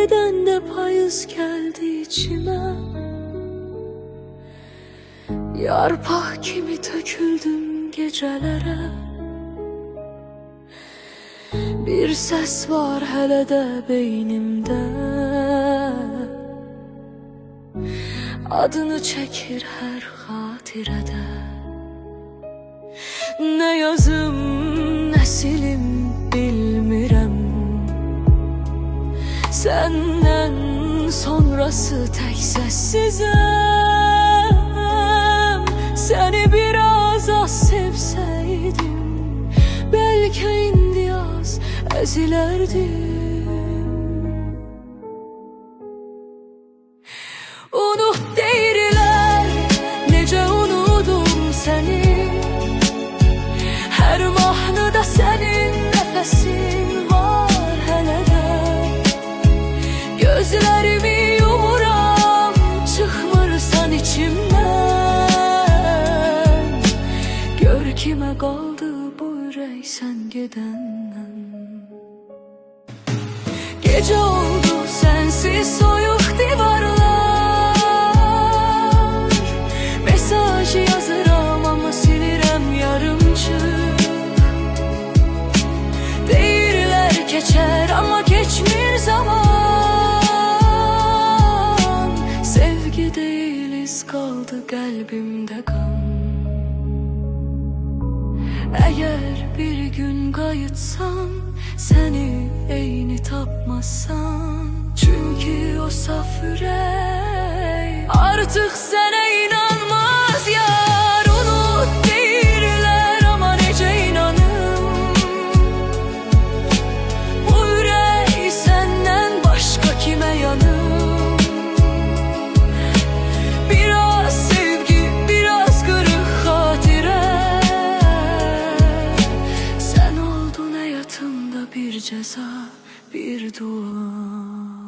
Gedende payız geldi içime. Yarpaq kimi töküldüm gecelere. Bir ses var hələ də beynimdə, adını çəkir hər xatirədə. Nə yazım, nə silim bilmirəm. Səndən sonrası tək səssizəm. Səni biraz az sevsəydim, bəlkə indi az əzilərdim. Unut deyirlər, necə unudum səni. Hər mahnıda sənin nəfəsin var hələ də. Gözlərimi yumuram, çıxmırsan içimdən. Gör kimə qaldı bu ürək sən gedəndən. Gecə oldu sənsiz soyuq divarlar. Mesaj yazıram amma silirəm yarımçıq. Deyirlər keçər amma keçmir zaman. Sevgi deyil iz qaldı qəlbimdə qan. Əgər bir gün qayıtsan, səni eyni tapmazsan. Çünki o saf ürək artıq sənə inanmaz yar. Unut deyirlər amma necə inanım. Bu ürək səndən başqa kimə yanım. Biraz sevgi, biraz qırıq xatirə. Sən oldun həyatımda bir cəza, bir dua.